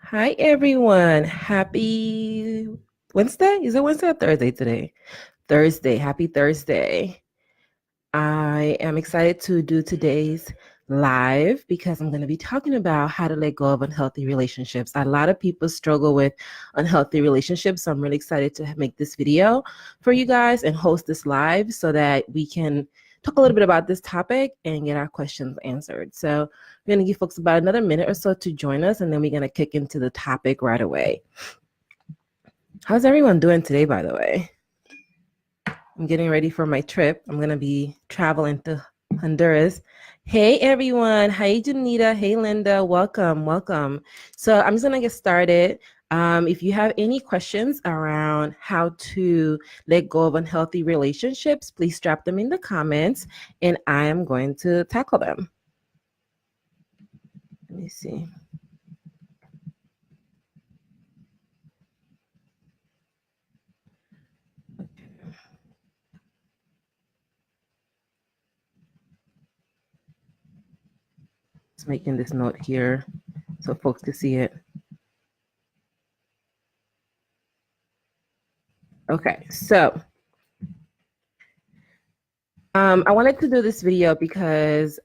Hi, everyone. Happy Wednesday? Is it Wednesday or Thursday today? Thursday. Happy Thursday. I am excited to do today's live because I'm going to be talking about how to let go of unhealthy relationships. A lot of people struggle with unhealthy relationships, so I'm really excited to make this video for you guys and host this live so that we can talk a little bit about this topic and get our questions answered. So I'm going to give folks about another minute or so to join us, and then we're going to kick into the topic right away. How's everyone doing today, by the way? I'm getting ready for my trip. I'm going to be traveling to Honduras. Hey, everyone. Hey, Janita. Hey, Linda. Welcome. Welcome. So I'm just going to get started. If you have any questions around how to let go of unhealthy relationships, please drop them in the comments, and I am going to tackle them. Let me see. Just making this note here so folks can see it. Okay, so I wanted to do this video because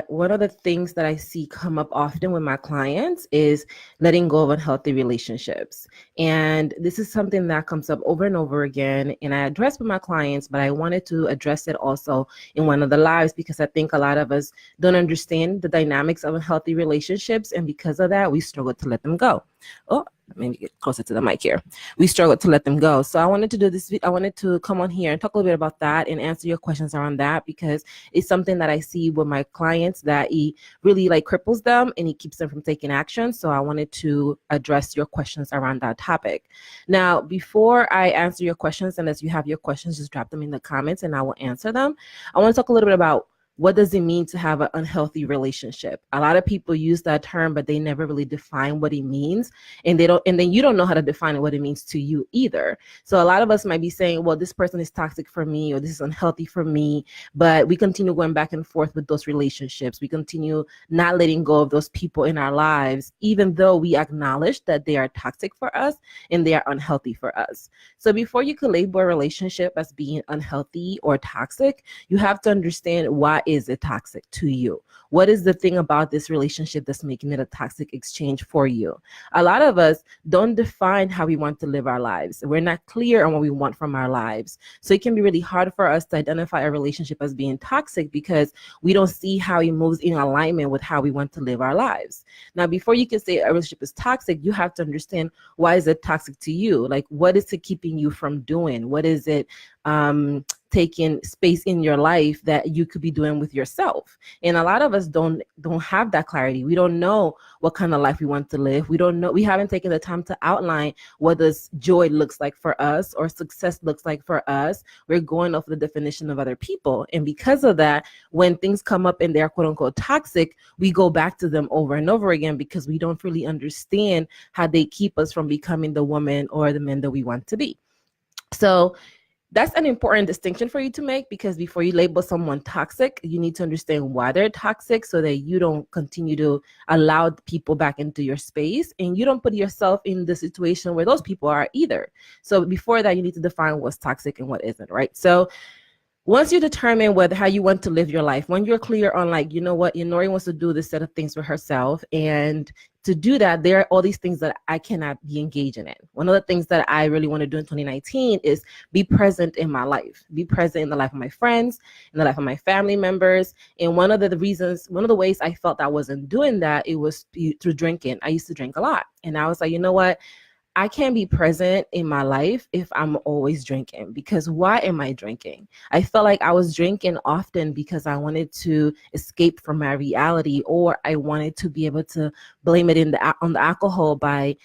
one of the things that I see come up often with my clients is letting go of unhealthy relationships. And this is something that comes up over and over again, and I address with my clients, but I wanted to address it also in one of the lives because I think a lot of us don't understand the dynamics of unhealthy relationships, and because of that, we struggle to let them go. Oh, let me get closer to the mic here. We struggle to let them go. So I wanted to do this. I wanted to come on here and talk a little bit about that and answer your questions around that because it's something that I see with my clients that it really cripples them and it keeps them from taking action. So I wanted to address your questions around that topic. Now, before I answer your questions, unless you have your questions, just drop them in the comments and I will answer them. I want to talk a little bit about what does it mean to have an unhealthy relationship? A lot of people use that term, but they never really define what it means. And then you don't know how to define what it means to you either. So a lot of us might be saying, well, this person is toxic for me, or this is unhealthy for me, but we continue going back and forth with those relationships. We continue not letting go of those people in our lives, even though we acknowledge that they are toxic for us and they are unhealthy for us. So before you can label a relationship as being unhealthy or toxic, you have to understand why is it toxic to you? What is the thing about this relationship that's making it a toxic exchange for you? A lot of us don't define how we want to live our lives. We're not clear on what we want from our lives. So it can be really hard for us to identify a relationship as being toxic because we don't see how it moves in alignment with how we want to live our lives. Now, before you can say a relationship is toxic, you have to understand why is it toxic to you? Like, what is it keeping you from doing? What is it taking space in your life that you could be doing with yourself? And a lot of us don't have that clarity. We don't know what kind of life we want to live. We don't know. We haven't taken the time to outline what does joy looks like for us or success looks like for us. We're going off the definition of other people. And because of that, when things come up and they're quote unquote toxic, we go back to them over and over again because we don't really understand how they keep us from becoming the woman or the man that we want to be. So that's an important distinction for you to make because before you label someone toxic, you need to understand why they're toxic so that you don't continue to allow people back into your space and you don't put yourself in the situation where those people are either. So before that, you need to define what's toxic and what isn't, right? So once you determine how you want to live your life, when you're clear on you know what, Nori wants to do this set of things for herself, and to do that, there are all these things that I cannot be engaging in. One of the things that I really want to do in 2019 is be present in my life, be present in the life of my friends, in the life of my family members. And one of the ways I felt I wasn't doing that, it was through drinking. I used to drink a lot. And I was like, you know what? I can't be present in my life if I'm always drinking, because why am I drinking? I felt like I was drinking often because I wanted to escape from my reality, or I wanted to be able to blame it on the alcohol by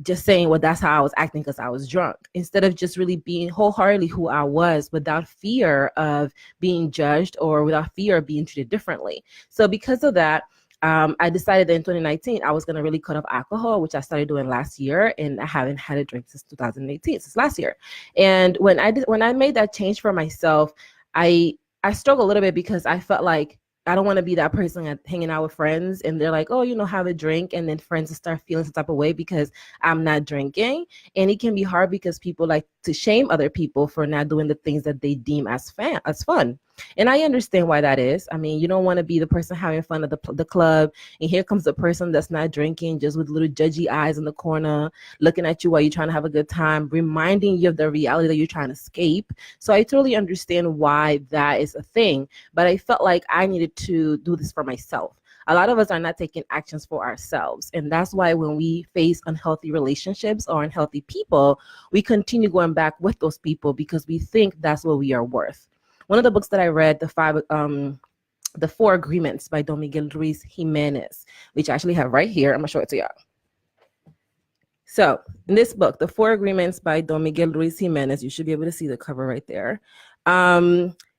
just saying, well, that's how I was acting because I was drunk, instead of just really being wholeheartedly who I was without fear of being judged or without fear of being treated differently. So because of that, I decided that in 2019, I was going to really cut off alcohol, which I started doing last year, and I haven't had a drink since 2018, since last year. And when I made that change for myself, I struggled a little bit because I felt like I don't want to be that person hanging out with friends and they're like, oh, have a drink. And then friends start feeling some type of way because I'm not drinking. And it can be hard because people like to shame other people for not doing the things that they deem as fun. And I understand why that is. I mean, you don't want to be the person having fun at the club. And here comes the person that's not drinking, just with little judgy eyes in the corner, looking at you while you're trying to have a good time, reminding you of the reality that you're trying to escape. So I totally understand why that is a thing. But I felt like I needed to do this for myself. A lot of us are not taking actions for ourselves. And that's why when we face unhealthy relationships or unhealthy people, we continue going back with those people because we think that's what we are worth. One of the books that I read, the 4 Agreements by Don Miguel Ruiz Jimenez, which I actually have right here. I'm gonna show it to y'all. So in this book, the 4 Agreements by Don Miguel Ruiz Jimenez, you should be able to see the cover right there.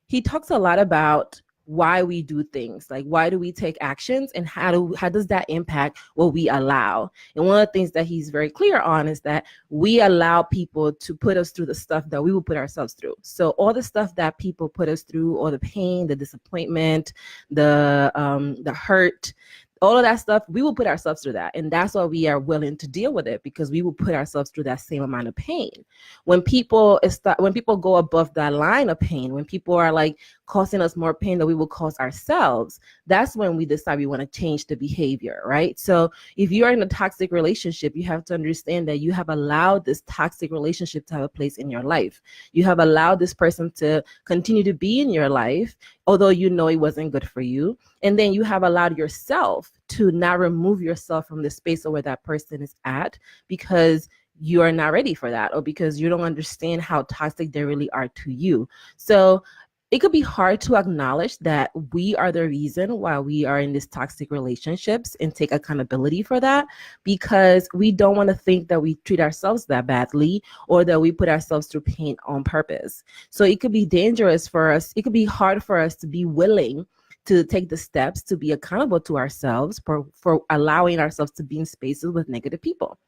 He talks a lot about why we do things, like why do we take actions and how does that impact what we allow. And one of the things that he's very clear on is that we allow people to put us through the stuff that we will put ourselves through. So all the stuff that people put us through, all the pain, the disappointment, the hurt, all of that stuff, we will put ourselves through that. And that's why we are willing to deal with it, because we will put ourselves through that same amount of pain. When people go above that line of pain, when people are like causing us more pain than we will cause ourselves, that's when we decide we want to change the behavior, right? So if you are in a toxic relationship, you have to understand that you have allowed this toxic relationship to have a place in your life. You have allowed this person to continue to be in your life, although you know it wasn't good for you. And then you have allowed yourself to not remove yourself from the space of where that person is at because you are not ready for that, or because you don't understand how toxic they really are to you. So it could be hard to acknowledge that we are the reason why we are in these toxic relationships and take accountability for that, because we don't want to think that we treat ourselves that badly or that we put ourselves through pain on purpose. So it could be dangerous for us. It could be hard for us to be willing to take the steps to be accountable to ourselves for allowing ourselves to be in spaces with negative people.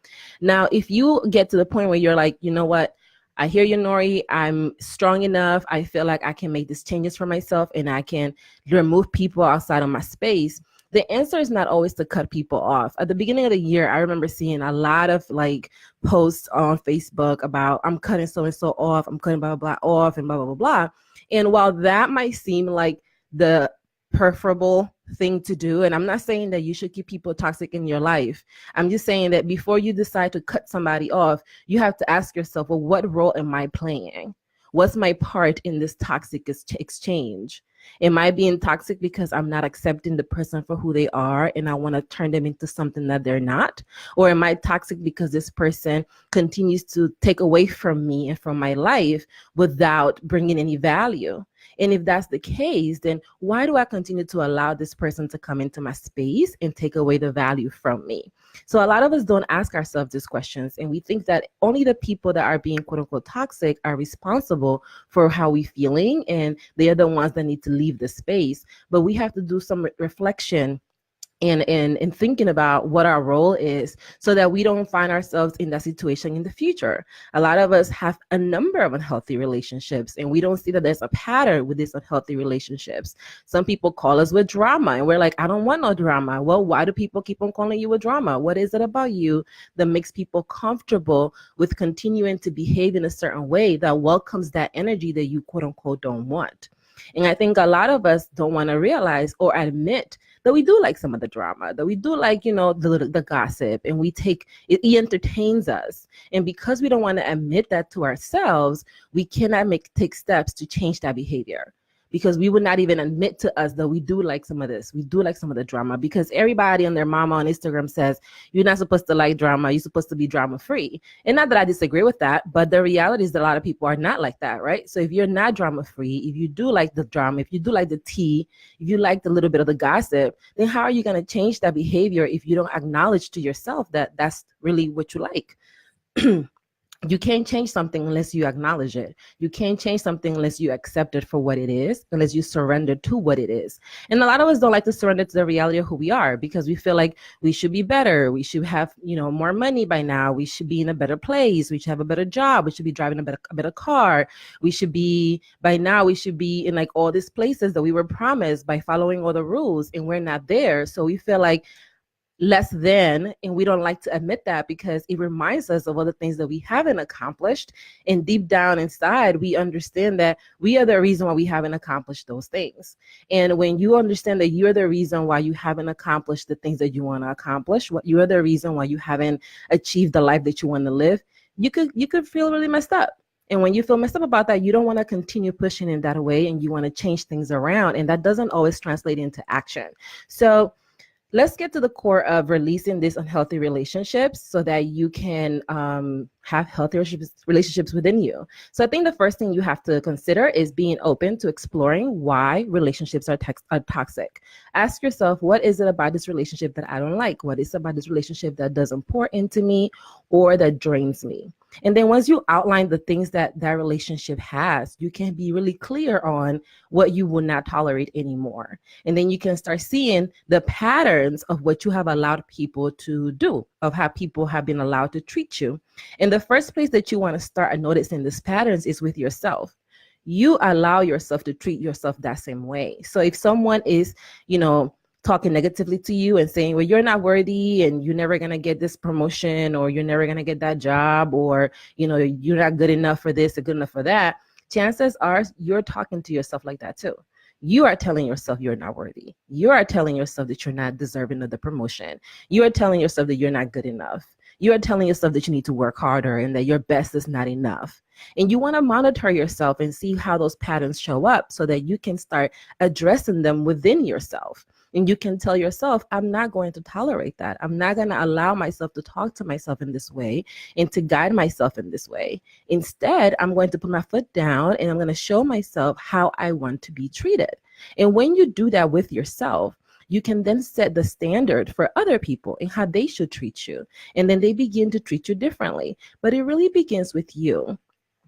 Now, if you get to the point where you're like, you know what, I hear you, Nori, I'm strong enough, I feel like I can make these changes for myself and I can remove people outside of my space, the answer is not always to cut people off. At the beginning of the year, I remember seeing a lot of like posts on Facebook about I'm cutting so-and-so off, I'm cutting blah, blah, blah off and blah, blah, blah, blah. And while that might seem like the preferable thing to do, and I'm not saying that you should keep people toxic in your life, I'm just saying that before you decide to cut somebody off, you have to ask yourself, well, what role am I playing? What's my part in this toxic exchange? Am I being toxic because I'm not accepting the person for who they are and I want to turn them into something that they're not? Or am I toxic because this person continues to take away from me and from my life without bringing any value? And if that's the case, then why do I continue to allow this person to come into my space and take away the value from me? So a lot of us don't ask ourselves these questions, and we think that only the people that are being quote unquote toxic are responsible for how we're feeling, and they are the ones that need to leave the space. But we have to do some reflection and thinking about what our role is so that we don't find ourselves in that situation in the future. A lot of us have a number of unhealthy relationships and we don't see that there's a pattern with these unhealthy relationships. Some people call us with drama and we're like, I don't want no drama. Well, why do people keep on calling you with drama? What is it about you that makes people comfortable with continuing to behave in a certain way that welcomes that energy that you quote unquote don't want? And I think a lot of us don't want to realize or admit that we do like some of the drama, that we do like, the gossip, and we take it, it entertains us. And because we don't want to admit that to ourselves, we cannot take steps to change that behavior. Because we would not even admit to us that we do like some of this. We do like some of the drama, because everybody and their mama on Instagram says, you're not supposed to like drama. You're supposed to be drama free. And not that I disagree with that, but the reality is that a lot of people are not like that, right? So if you're not drama free, if you do like the drama, if you do like the tea, if you like the little bit of the gossip, then how are you going to change that behavior if you don't acknowledge to yourself that that's really what you like? You can't change something unless you acknowledge it. You can't change something unless you accept it for what it is, unless you surrender to what it is. And a lot of us don't like to surrender to the reality of who we are because we feel like we should be better. We should have, more money by now. We should be in a better place. We should have a better job. We should be driving a better car. We should be in like all these places that we were promised by following all the rules, and we're not there. So we feel like less than, and we don't like to admit that because it reminds us of all the things that we haven't accomplished, and deep down inside we understand that we are the reason why we haven't accomplished those things. And when you understand that you're the reason why you haven't accomplished the things that you want to accomplish, what you are the reason why you haven't achieved the life that you want to live, you could feel really messed up. And when you feel messed up about that, you don't want to continue pushing in that way, and you want to change things around, and that doesn't always translate into action. So let's get to the core of releasing these unhealthy relationships so that you can have healthy relationships within you. So I think the first thing you have to consider is being open to exploring why relationships are toxic. Ask yourself, what is it about this relationship that I don't like? What is it about this relationship that doesn't pour into me or that drains me? And then once you outline the things that relationship has, you can be really clear on what you will not tolerate anymore. And then you can start seeing the patterns of what you have allowed people to do, of how people have been allowed to treat you. And the first place that you want to start noticing these patterns is with yourself. You allow yourself to treat yourself that same way. So if someone is, talking negatively to you and saying, well, you're not worthy and you're never going to get this promotion, or you're never going to get that job, or, you're not good enough for this or good enough for that, chances are you're talking to yourself like that too. You are telling yourself you're not worthy. You are telling yourself that you're not deserving of the promotion. You are telling yourself that you're not good enough. You are telling yourself that you need to work harder and that your best is not enough. And you want to monitor yourself and see how those patterns show up so that you can start addressing them within yourself. And you can tell yourself, I'm not going to tolerate that. I'm not going to allow myself to talk to myself in this way and to guide myself in this way. Instead, I'm going to put my foot down and I'm going to show myself how I want to be treated. And when you do that with yourself, you can then set the standard for other people and how they should treat you. And then they begin to treat you differently. But it really begins with you.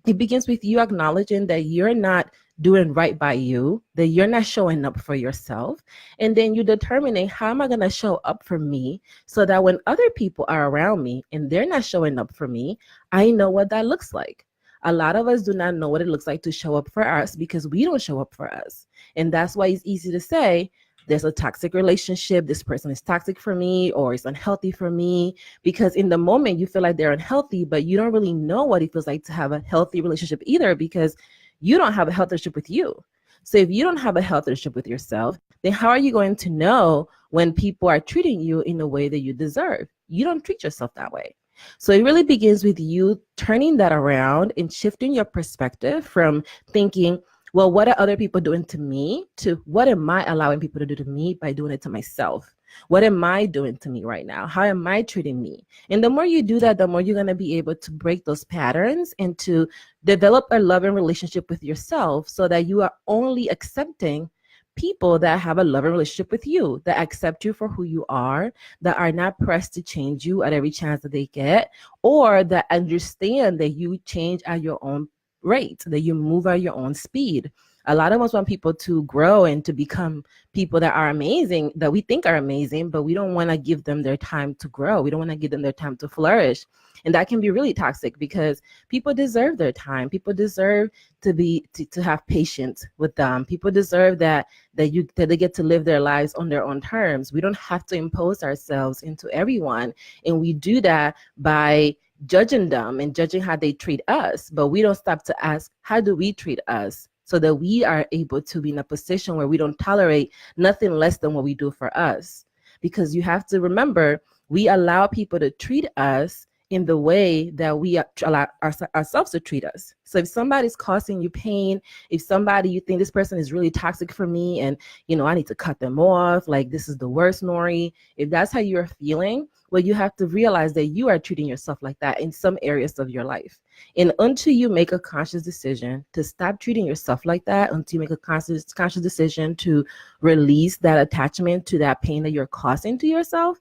It begins with you acknowledging that you're not doing right by you, that you're not showing up for yourself. And then you're determining, how am I going to show up for me so that when other people are around me and they're not showing up for me, I know what that looks like. A lot of us do not know what it looks like to show up for us because we don't show up for us. And that's why it's easy to say, there's a toxic relationship, this person is toxic for me, or it's unhealthy for me, because in the moment you feel like they're unhealthy, but you don't really know what it feels like to have a healthy relationship either, because you don't have a healthy relationship with you. So if you don't have a healthy relationship with yourself, then how are you going to know when people are treating you in a way that you deserve? You don't treat yourself that way. So it really begins with you turning that around and shifting your perspective from thinking, well, what are other people doing to me, to what am I allowing people to do to me by doing it to myself? What am I doing to me right now? How am I treating me? And the more you do that, the more you're going to be able to break those patterns and to develop a loving relationship with yourself so that you are only accepting people that have a loving relationship with you, that accept you for who you are, that are not pressed to change you at every chance that they get, or that understand that you change at your own rate, that you move at your own speed. A lot of us want people to grow and to become people that are amazing, that we think are amazing, but we don't want to give them their time to grow. We don't want to give them their time to flourish. And that can be really toxic because people deserve their time. People deserve to have patience with them. People deserve that they get to live their lives on their own terms. We don't have to impose ourselves into everyone. And we do that by judging them and judging how they treat us. But we don't stop to ask, how do we treat us? So that we are able to be in a position where we don't tolerate nothing less than what we do for us. Because you have to remember, we allow people to treat us in the way that we allow ourselves to treat us. So if somebody's causing you pain, if you think this person is really toxic for me and, I need to cut them off, like this is the worst, Nori. If that's how you're feeling, well, you have to realize that you are treating yourself like that in some areas of your life. And until you make a conscious decision to stop treating yourself like that, until you make a conscious decision to release that attachment to that pain that you're causing to yourself,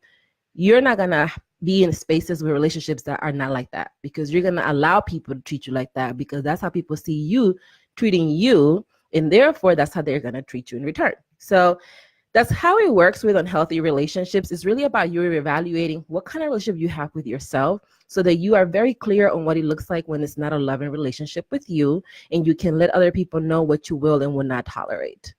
you're not going to be in spaces with relationships that are not like that, because you're going to allow people to treat you like that, because that's how people see you treating you. And therefore, that's how they're going to treat you in return. So that's how it works with unhealthy relationships. It's really about you evaluating what kind of relationship you have with yourself, so that you are very clear on what it looks like when it's not a loving relationship with you, and you can let other people know what you will and will not tolerate.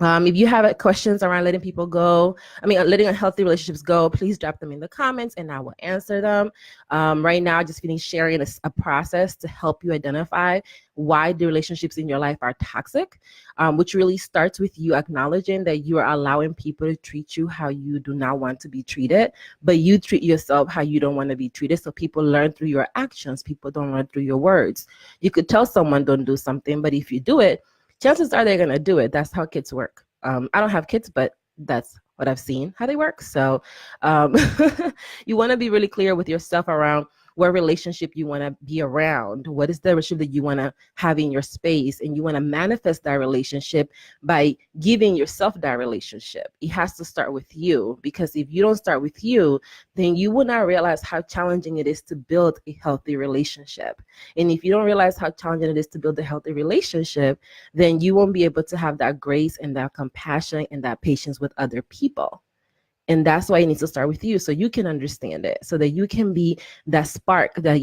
If you have questions around letting people go, letting unhealthy relationships go, please drop them in the comments and I will answer them. Right now, just finished sharing a process to help you identify why the relationships in your life are toxic, which really starts with you acknowledging that you are allowing people to treat you how you do not want to be treated, but you treat yourself how you don't want to be treated. So people learn through your actions. People don't learn through your words. You could tell someone don't do something, but if you do it, chances are they're going to do it. That's how kids work. I don't have kids, but that's what I've seen how they work. So you want to be really clear with yourself around what relationship you want to be around. What is the relationship that you want to have in your space? And you want to manifest that relationship by giving yourself that relationship. It has to start with you, because if you don't start with you, then you will not realize how challenging it is to build a healthy relationship. And if you don't realize how challenging it is to build a healthy relationship, then you won't be able to have that grace and that compassion and that patience with other people. And that's why it needs to start with you, so you can understand it, so that you can be that spark that,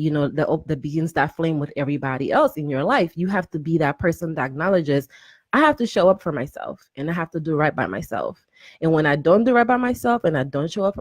that begins that flame with everybody else in your life. You have to be that person that acknowledges, I have to show up for myself and I have to do right by myself. And when I don't do right by myself and I don't show up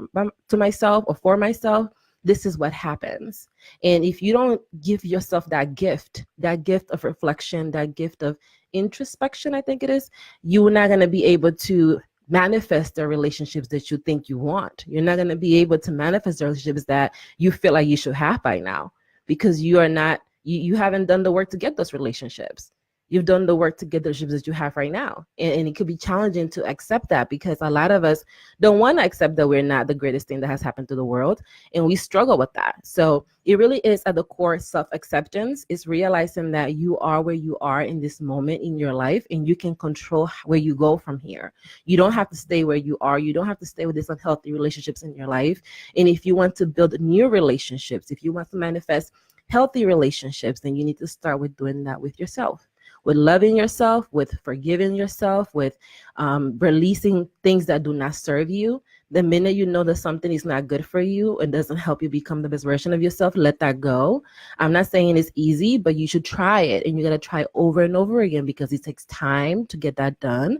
to myself or for myself, this is what happens. And if you don't give yourself that gift of reflection, that gift of introspection, I think it is, you're not going to be able to manifest the relationships that you think you want. You're not going to be able to manifest the relationships that you feel like you should have by now, because you haven't done the work to get those relationships. You've done the work to get the relationships that you have right now. And it could be challenging to accept that, because a lot of us don't want to accept that we're not the greatest thing that has happened to the world. And we struggle with that. So it really is at the core self-acceptance. It's realizing that you are where you are in this moment in your life, and you can control where you go from here. You don't have to stay where you are. You don't have to stay with these unhealthy relationships in your life. And if you want to build new relationships, if you want to manifest healthy relationships, then you need to start with doing that with yourself, with loving yourself, with forgiving yourself, with releasing things that do not serve you. The minute you know that something is not good for you and doesn't help you become the best version of yourself, let that go. I'm not saying it's easy, but you should try it. And you got to try over and over again, because it takes time to get that done.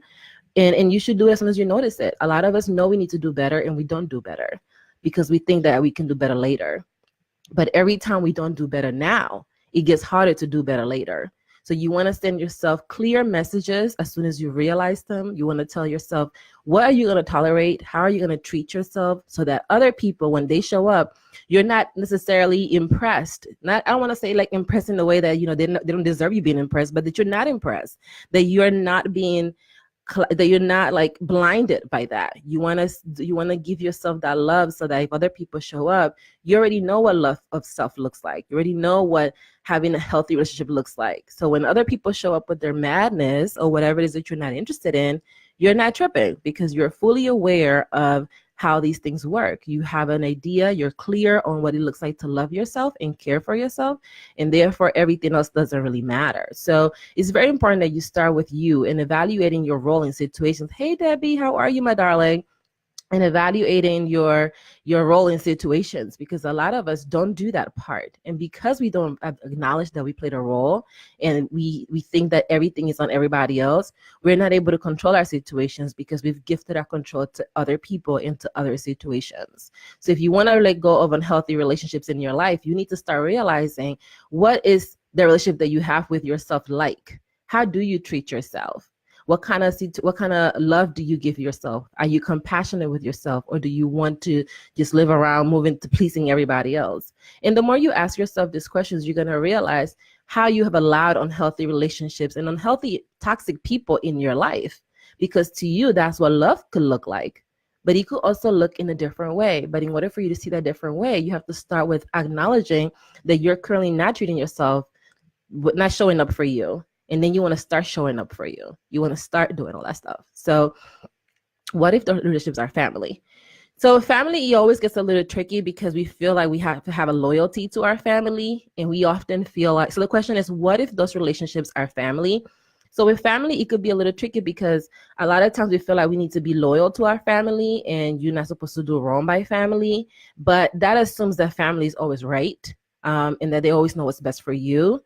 And you should do it as soon as you notice it. A lot of us know we need to do better, and we don't do better because we think that we can do better later. But every time we don't do better now, it gets harder to do better later. So you want to send yourself clear messages as soon as you realize them. You want to tell yourself, what are you going to tolerate? How are you going to treat yourself, so that other people, when they show up, you're not necessarily impressed. I don't want to say like impressed in the way that, they don't deserve you being impressed, but that you're not impressed, that you're not like blinded by that. You want to give yourself that love, so that if other people show up, you already know what love of self looks like. You already know what having a healthy relationship looks like. So when other people show up with their madness or whatever it is that you're not interested in, you're not tripping, because you're fully aware of how these things work. You have an idea, you're clear on what it looks like to love yourself and care for yourself, and therefore everything else doesn't really matter. So it's very important that you start with you and evaluating your role in situations. Hey, Debbie, how are you, my darling? And evaluating your role in situations, because a lot of us don't do that part. And because we don't acknowledge that we played a role, and we think that everything is on everybody else, we're not able to control our situations, because we've gifted our control to other people into other situations. So if you want to let go of unhealthy relationships in your life, you need to start realizing, what is the relationship that you have with yourself like? How do you treat yourself? What kind of love do you give yourself? Are you compassionate with yourself, or do you want to just live around moving to pleasing everybody else? And the more you ask yourself these questions, you're going to realize how you have allowed unhealthy relationships and unhealthy, toxic people in your life, because to you, that's what love could look like. But it could also look in a different way. But in order for you to see that different way, you have to start with acknowledging that you're currently not treating yourself, not showing up for you. And then you want to start showing up for you. You want to start doing all that stuff. So what if the relationships are family? So family always gets a little tricky because we feel like we have to have a loyalty to our family. And we often feel like, so the question is, what if those relationships are family? So with family, it could be a little tricky because a lot of times we feel like we need to be loyal to our family and you're not supposed to do wrong by family. But that assumes that family is always right, and that they always know what's best for you.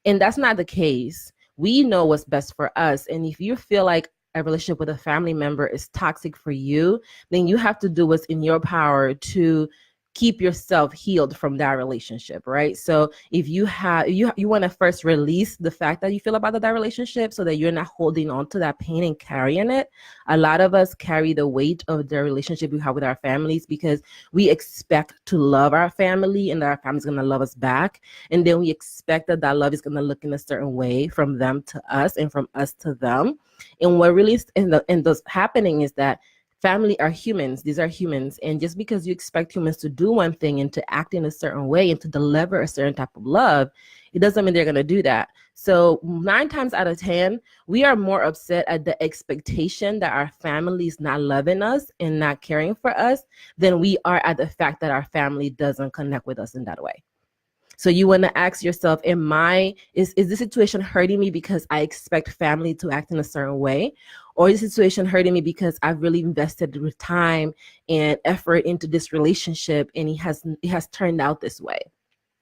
And that's not the case. We know what's best for us. And if you feel like a relationship with a family member is toxic for you, then you have to do what's in your power to keep yourself healed from that relationship, right? So if you have you want to first release the fact that you feel about that relationship so that you're not holding on to that pain and carrying it. A lot of us carry the weight of the relationship we have with our families because we expect to love our family and that our family's going to love us back, and then we expect that that love is going to look in a certain way from them to us and from us to them. And what really ends up happening is that family are humans. These are humans. And just because you expect humans to do one thing and to act in a certain way and to deliver a certain type of love, it doesn't mean they're going to do that. So 9 times out of 10, we are more upset at the expectation that our family is not loving us and not caring for us than we are at the fact that our family doesn't connect with us in that way. So you want to ask yourself, is this situation hurting me because I expect family to act in a certain way? Or is the situation hurting me because I've really invested with time and effort into this relationship and it has turned out this way?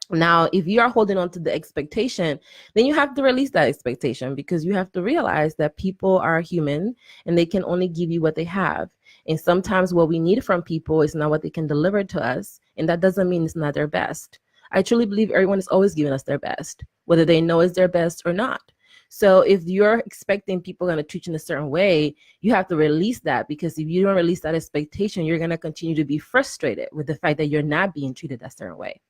Now, if you are holding on to the expectation, then you have to release that expectation because you have to realize that people are human and they can only give you what they have. And sometimes what we need from people is not what they can deliver to us. And that doesn't mean it's not their best. I truly believe everyone is always giving us their best, whether they know it's their best or not. So if you're expecting people are going to treat you in a certain way, you have to release that, because if you don't release that expectation, you're going to continue to be frustrated with the fact that you're not being treated that certain way.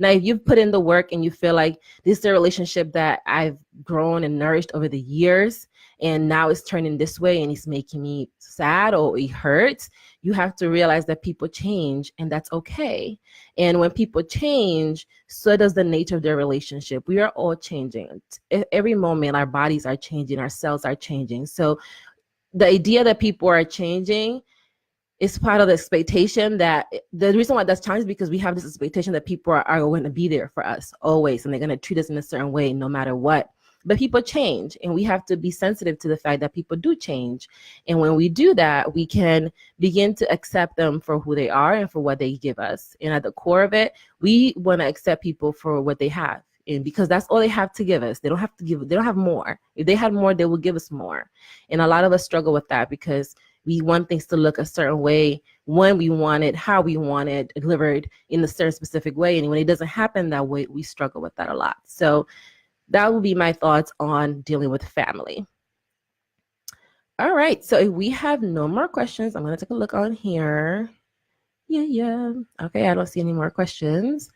Now, if you've put in the work and you feel like this is a relationship that I've grown and nourished over the years, and now it's turning this way and it's making me sad or it hurts, you have to realize that people change and that's okay. And when people change, so does the nature of their relationship. We are all changing. Every moment, our bodies are changing, our cells are changing. So the idea that people are changing, it's part of the expectation that the reason why that's challenging is because we have this expectation that people are going to be there for us always, and they're going to treat us in a certain way no matter what. But people change, and we have to be sensitive to the fact that people do change. And when we do that, we can begin to accept them for who they are and for what they give us. And at the core of it, we want to accept people for what they have. And because that's all they have to give us. They don't have more. If they had more, they would give us more. And a lot of us struggle with that because we want things to look a certain way when we want it, how we want it delivered in a certain specific way. And when it doesn't happen that way, we struggle with that a lot. So that would be my thoughts on dealing with family. All right. So if we have no more questions, I'm going to take a look on here. Yeah. Okay. I don't see any more questions.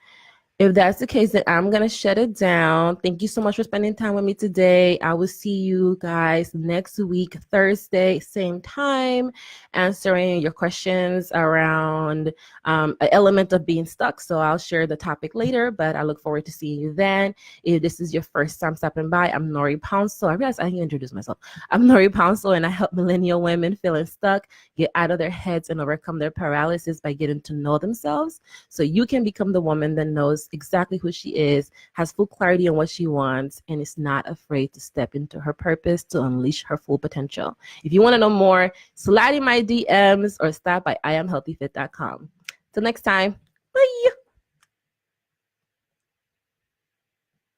If that's the case, then I'm going to shut it down. Thank you so much for spending time with me today. I will see you guys next week, Thursday, same time, answering your questions around an element of being stuck. So I'll share the topic later, but I look forward to seeing you then. If this is your first time stopping by, I'm Nori Pouncil. I realized I didn't introduce myself. I'm Nori Pouncil, and I help millennial women feeling stuck get out of their heads and overcome their paralysis by getting to know themselves, so you can become the woman that knows exactly who she is, has full clarity on what she wants, and is not afraid to step into her purpose to unleash her full potential. If you want to know more, slide in my DMs or stop by IamHealthyFit.com. Till next time, bye.